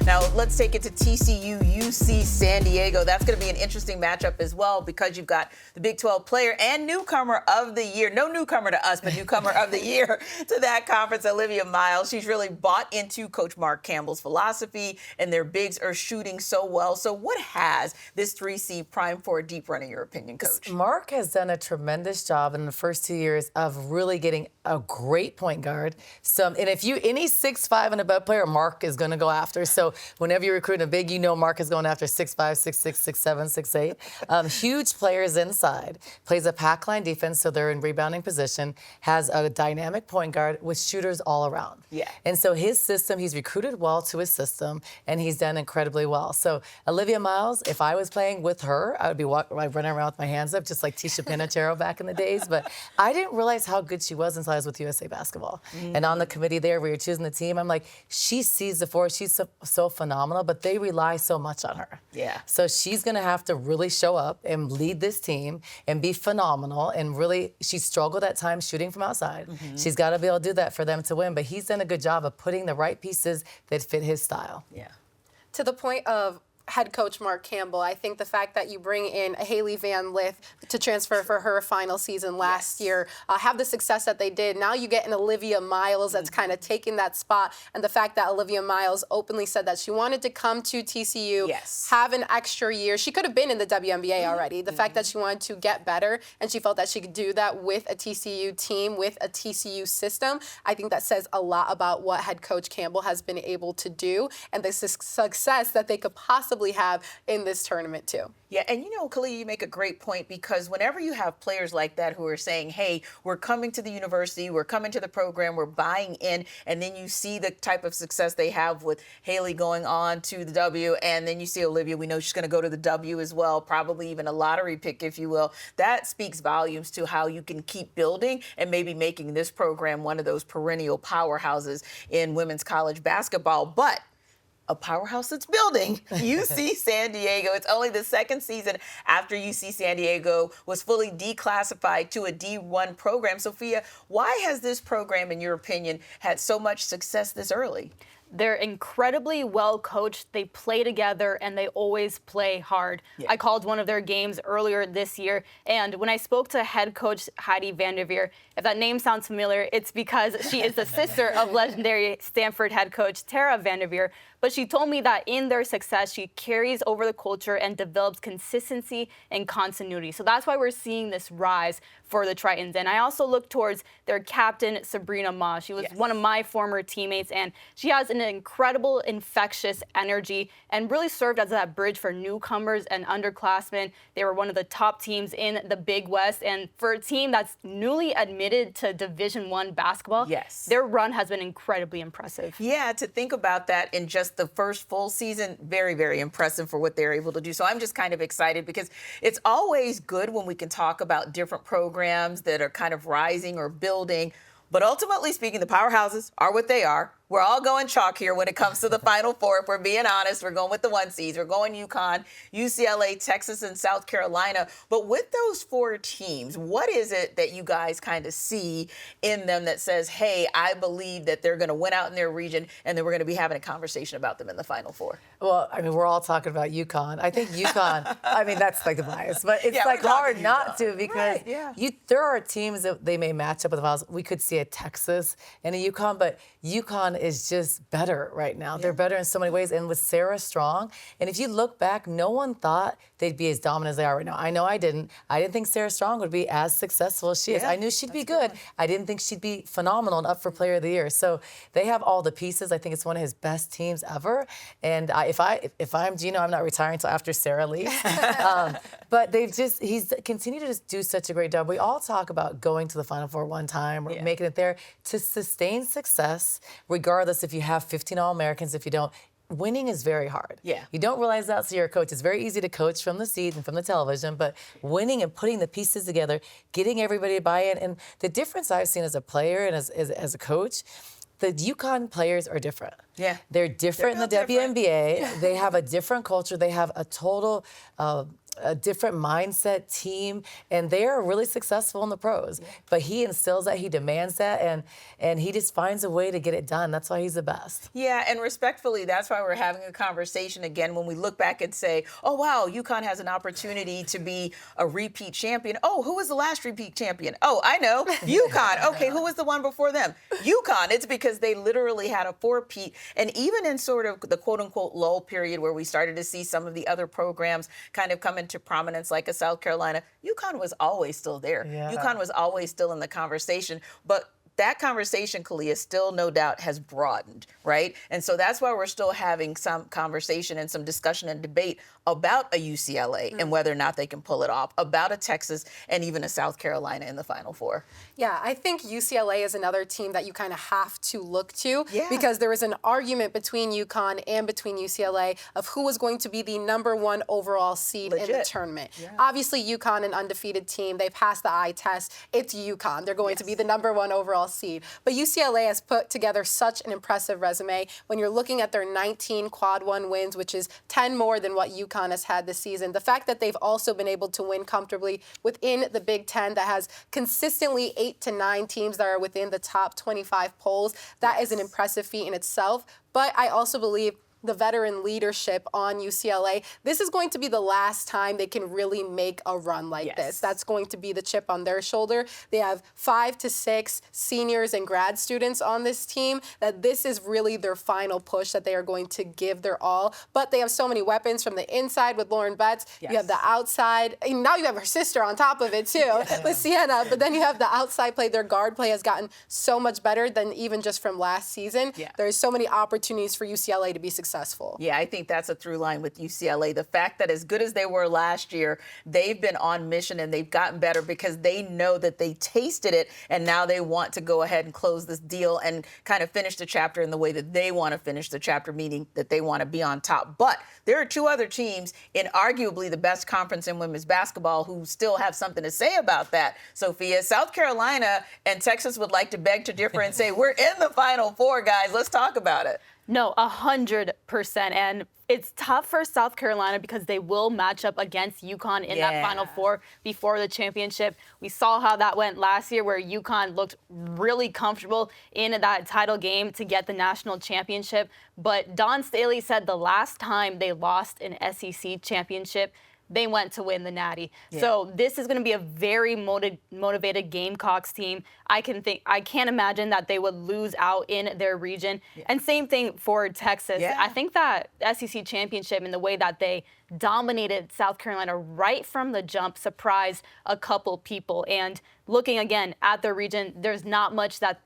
Now, let's take it to TCU, UC San Diego. That's going to be an interesting matchup as well, because you've got the Big 12 player and newcomer of the year. No newcomer to us, but newcomer of the year to that conference, Olivia Miles. She's really bought into Coach Mark Campbell's philosophy, and their bigs are shooting so well. So what has this 3C primed for a deep run, in your opinion, Coach? Mark has done a tremendous job in the first 2 years of really getting a great point guard. And if any 6'5" and above player, Mark is going to go after. So whenever you're recruiting a big, Mark is going after 6'5", 6'6", 6'7", 6'8". Huge players inside. Plays a pack line defense, so they're in rebounding position. Has a dynamic point guard with shooters all around. Yeah. And so his system, he's recruited well to his system, and he's done incredibly well. So Olivia Miles, if I was playing with her, I would be running around with my hands up, just like Tisha Pinachero back in the days. But I didn't realize how good she was until I was with USA Basketball. Mm-hmm. And on the committee there, where you're choosing the team, I'm like, she sees the floor. She's so phenomenal, but they rely so much on her. Yeah. So she's going to have to really show up and lead this team and be phenomenal. And really, she struggled at times shooting from outside. Mm-hmm. She's got to be able to do that for them to win. But he's done a good job of putting the right pieces that fit his style. Yeah. To the point of head coach Mark Campbell, I think the fact that you bring in Haley Van Lith to transfer for her final season last year, have the success that they did. Now you get an Olivia Miles that's kind of taking that spot, and the fact that Olivia Miles openly said that she wanted to come to TCU, have an extra year. She could have been in the WNBA already. The fact that she wanted to get better, and she felt that she could do that with a TCU team, with a TCU system, I think that says a lot about what head coach Campbell has been able to do and the success that they could possibly have in this tournament too. Yeah, and Kalia, you make a great point, because whenever you have players like that who are saying, hey, we're coming to the university, we're coming to the program, we're buying in, and then you see the type of success they have with Haley going on to the W, and then you see Olivia, we know she's going to go to the W as well, probably even a lottery pick, if you will. That speaks volumes to how you can keep building and maybe making this program one of those perennial powerhouses in women's college basketball. But a powerhouse that's building, UC San Diego. It's only the second season after UC San Diego was fully declassified to a D1 program. Sophia, why has this program, in your opinion, had so much success this early? They're incredibly well coached. They play together and they always play hard. Yeah. I called one of their games earlier this year, and when I spoke to head coach Heidi Vanderveer, if that name sounds familiar, it's because she is the sister of legendary Stanford head coach Tara Vanderveer. But she told me that in their success, she carries over the culture and develops consistency and continuity. So that's why we're seeing this rise for the Tritons. And I also look towards their captain, Sabrina Ma. She was one of my former teammates, and she has an incredible, infectious energy and really served as that bridge for newcomers and underclassmen. They were one of the top teams in the Big West. And for a team that's newly admitted to Division I basketball, their run has been incredibly impressive. Yeah, to think about that in just the first full season, very, very impressive for what they're able to do. So I'm just kind of excited because it's always good when we can talk about different programs that are kind of rising or building. But ultimately speaking, the powerhouses are what they are. We're all going chalk here when it comes to the Final Four. If we're being honest, we're going with the 1 seeds. We're going Yukon, UCLA, Texas, and South Carolina. But with those 4 teams, what is it that you guys kind of see in them that says, hey, I believe that they're going to win out in their region, and then we're going to be having a conversation about them in the Final Four? Well, I mean, we're all talking about Yukon. I think Yukon, I mean, that's like the bias, but it's like hard not to because there are teams that they may match up with the Vols. We could see a Texas and a Yukon, but Yukon is just better right now. They're better in so many ways. And with Sarah Strong, and if you look back, no one thought they'd be as dominant as they are right now. I know I didn't. I didn't think Sarah Strong would be as successful as she is. I knew she'd be good. I didn't think she'd be phenomenal and up for Player of the Year. So they have all the pieces. I think it's one of his best teams ever. And if I'm Gino, I'm not retiring until after Sarah leaves. But he's continued to just do such a great job. We all talk about going to the Final Four one time or making it there. To sustain success, regardless if you have 15 All-Americans, if you don't, winning is very hard. You don't realize that, so you're a coach. It's very easy to coach from the seats and from the television, but winning and putting the pieces together, getting everybody to buy in. And the difference I've seen as a player and as a coach, the Yukon players are different. They're different in the WNBA. They have a different culture. They have a total a different mindset team, and they are really successful in the pros. But he instills that, he demands that, and he just finds a way to get it done. That's why he's the best. Yeah, and respectfully, that's why we're having a conversation again when we look back and say, oh, wow, Yukon has an opportunity to be a repeat champion. Oh, who was the last repeat champion? Oh, I know, Yukon. Okay, who was the one before them? Yukon. It's because they literally had a four-peat. And even in sort of the quote-unquote lull period where we started to see some of the other programs kind of come into prominence, like a South Carolina, Yukon was always still there. Yukon was always still in the conversation. But that conversation, Kalia, still no doubt has broadened, right? And so that's why we're still having some conversation and some discussion and debate about a UCLA and whether or not they can pull it off, about a Texas and even a South Carolina in the Final Four. Yeah, I think UCLA is another team that you kind of have to look to because there was an argument between Yukon and between UCLA of who was going to be the #1 overall seed in the tournament. Obviously, Yukon, an undefeated team, they passed the eye test. It's Yukon. They're going to be the #1 overall seed. But UCLA has put together such an impressive resume. When you're looking at their 19 quad 1 wins, which is 10 more than what Yukon has had this season, the fact that they've also been able to win comfortably within the Big Ten that has consistently 8 to 9 teams that are within the top 25 polls, that is an impressive feat in itself. But I also believe the veteran leadership on UCLA, this is going to be the last time they can really make a run like this. That's going to be the chip on their shoulder. They have 5 to 6 seniors and grad students on this team, that this is really their final push that they are going to give their all. But they have so many weapons from the inside with Lauren Betts. You have the outside. And now you have her sister on top of it, too, with Sienna. But then you have the outside play. Their guard play has gotten so much better than even just from last season. There's so many opportunities for UCLA to be successful. Yeah, I think that's a through line with UCLA. The fact that as good as they were last year, they've been on mission and they've gotten better because they know that they tasted it and now they want to go ahead and close this deal and kind of finish the chapter in the way that they want to finish the chapter, meaning that they want to be on top. But there are 2 other teams in arguably the best conference in women's basketball who still have something to say about that, Sophia. South Carolina and Texas would like to beg to differ and say, we're in the Final Four, guys. Let's talk about it. No, 100%. And it's tough for South Carolina because they will match up against Yukon in that Final Four before the championship. We saw how that went last year where Yukon looked really comfortable in that title game to get the national championship. But Dawn Staley said the last time they lost an SEC championship, they went to win the Natty. So this is going to be a very motivated Gamecocks team. I can't imagine that they would lose out in their region. And same thing for Texas. I think that SEC championship and the way that they dominated South Carolina right from the jump surprised a couple people. And looking again at the region, there's not much that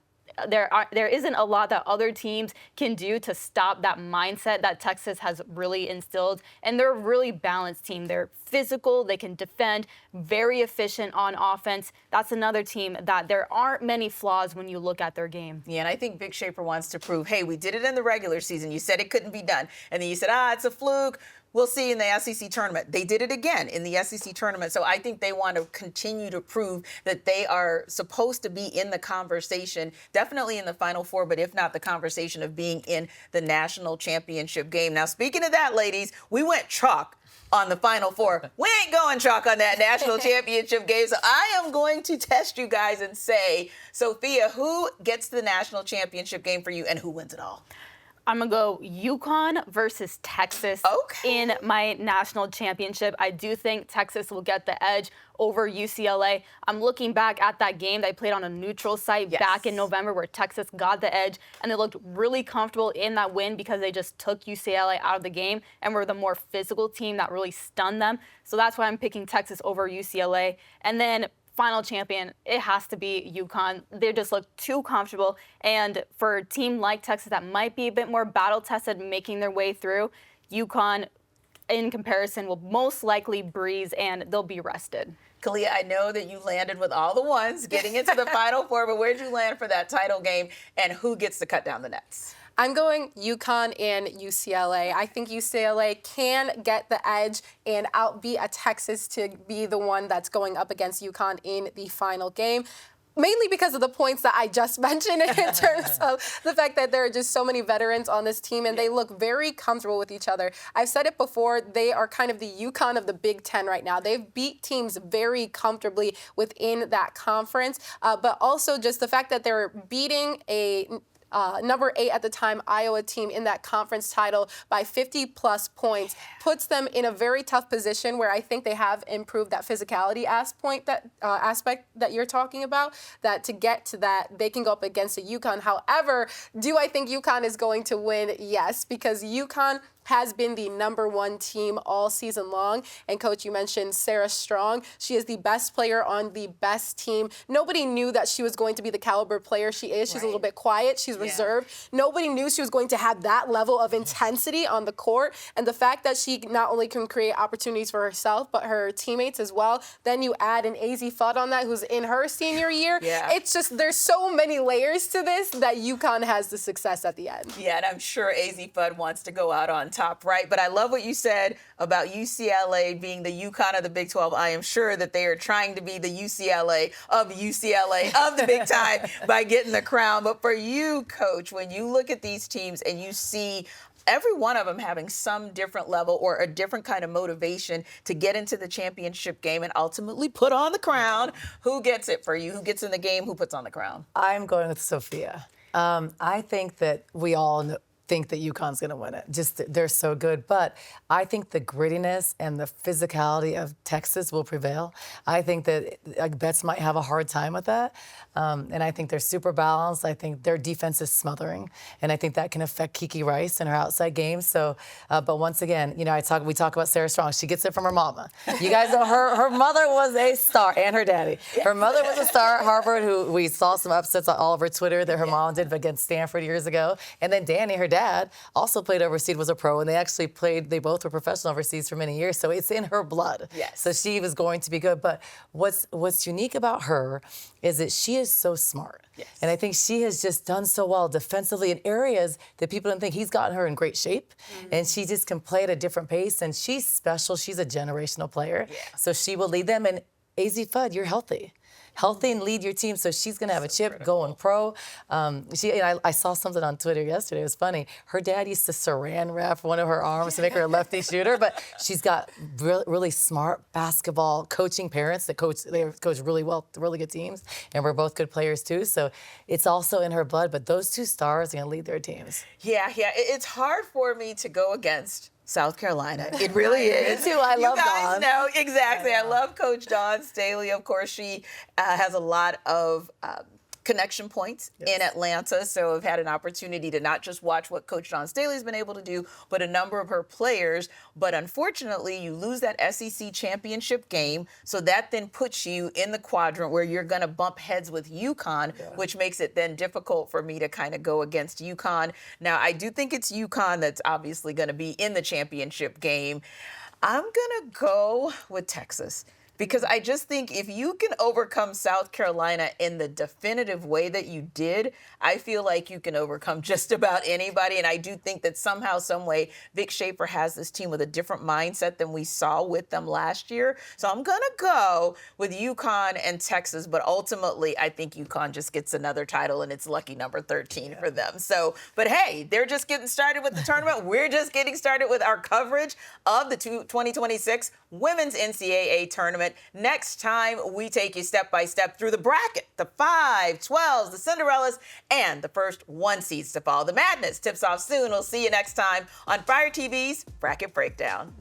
there isn't a lot that other teams can do to stop that mindset that Texas has really instilled. And they're a really balanced team. They're physical, they can defend, very efficient on offense. That's another team that there aren't many flaws when you look at their game. Yeah, and I think Vic Schaefer wants to prove, hey, we did it in the regular season. You said it couldn't be done. And then you said, it's a fluke. We'll see in the SEC tournament. They did it again in the SEC tournament. So I think they want to continue to prove that they are supposed to be in the conversation, definitely in the Final Four, but if not the conversation of being in the national championship game. Now, speaking of that, ladies, we went chalk on the Final Four. We ain't going chalk on that national championship game. So I am going to test you guys and say, Sophia, who gets the national championship game for you and who wins it all? I'm going to go Yukon versus Texas in my national championship. I do think Texas will get the edge over UCLA. I'm looking back at that game they played on a neutral site back in November where Texas got the edge, and they looked really comfortable in that win because they just took UCLA out of the game and were the more physical team that really stunned them. So that's why I'm picking Texas over UCLA. And then final champion, it has to be Yukon. They just look too comfortable. And for a team like Texas that might be a bit more battle-tested making their way through, Yukon, in comparison, will most likely breeze and they'll be rested. Kalia, I know that you landed with all the ones getting into the Final Four, but where'd you land for that title game and who gets to cut down the nets? I'm going Yukon and UCLA. I think UCLA can get the edge and outbeat a Texas to be the one that's going up against Yukon in the final game. Mainly because of the points that I just mentioned in terms of the fact that there are just so many veterans on this team and they look very comfortable with each other. I've said it before, they are kind of the Yukon of the Big Ten right now. They've beat teams very comfortably within that conference, but also just the fact that they're beating a number 8 at the time Iowa team in that conference title by 50-plus points puts them in a very tough position where I think they have improved that physicality aspect that you're talking about, that to get to that, they can go up against a Yukon. However, do I think Yukon is going to win? Yes, because Yukon has been the #1 team all season long. And Coach, you mentioned Sarah Strong. She is the best player on the best team. Nobody knew that she was going to be the caliber player she is. She's a little bit quiet. She's reserved. Nobody knew she was going to have that level of intensity on the court. And the fact that she not only can create opportunities for herself, but her teammates as well. Then you add an AZ Fudd on that, who's in her senior year. It's just, there's so many layers to this that Yukon has the success at the end. Yeah, and I'm sure AZ Fudd wants to go out on top, right? But I love what you said about UCLA being the Yukon of the Big 12. I am sure that they are trying to be the UCLA of the Big Time by getting the crown. But for you, Coach, when you look at these teams and you see every one of them having some different level or a different kind of motivation to get into the championship game and ultimately put on the crown, who gets it for you? Who gets in the game? Who puts on the crown? I'm going with Sophia. I think that we all think that UConn's going to win it. Just they're so good. But I think the grittiness and the physicality of Texas will prevail. I think that Betts might have a hard time with that. And I think they're super balanced. I think their defense is smothering. And I think that can affect Kiki Rice in her outside game. So, but once again, you know, we talk about Sarah Strong. She gets it from her mama. You guys know her mother was a star, and her daddy. Her mother was a star at Harvard, who we saw some upsets on all over Twitter that her mom did against Stanford years ago. And then Danny, her dad, also played overseas, was a pro, and they both were professional overseas for many years, so it's in her blood. Yes. So she was going to be good. But what's unique about her is that she is so smart. Yes. And I think she has just done so well defensively in areas that people didn't think. He's gotten her in great shape, and she just can play at a different pace, and she's special. She's a generational player. Yeah. So she will lead them. And AZ Fudd, you're healthy. healthy and lead your team. So she's going to have a chip going pro. I saw something on Twitter yesterday. It was funny. Her dad used to saran wrap one of her arms to make her a lefty shooter, but she's got really smart basketball coaching parents that coach really well, really good teams, and we're both good players too. So it's also in her blood, but those two stars are going to lead their teams. Yeah. It's hard for me to go against South Carolina. It really is. Me too. I love Dawn. You guys Dawn. know, exactly. I love Coach Dawn Staley. Of course, she has a lot of connection points in Atlanta, so I've had an opportunity to not just watch what Coach Dawn Staley's been able to do, but a number of her players. But unfortunately, you lose that SEC championship game, so that then puts you in the quadrant where you're going to bump heads with Yukon, which makes it then difficult for me to kind of go against Yukon. Now, I do think it's Yukon that's obviously going to be in the championship game. I'm going to go with Texas. Because I just think if you can overcome South Carolina in the definitive way that you did, I feel like you can overcome just about anybody. And I do think that somehow, some way, Vic Schaefer has this team with a different mindset than we saw with them last year. So I'm going to go with UConn and Texas. But ultimately, I think UConn just gets another title, and it's lucky number 13 for them. So, but hey, they're just getting started with the tournament. We're just getting started with our coverage of the 2026 Women's NCAA Tournament. Next time, we take you step by step through the bracket, the 5, 12s, the Cinderellas, and the first 1 seeds to follow. The madness tips off soon. We'll see you next time on Fire TV's Bracket Breakdown.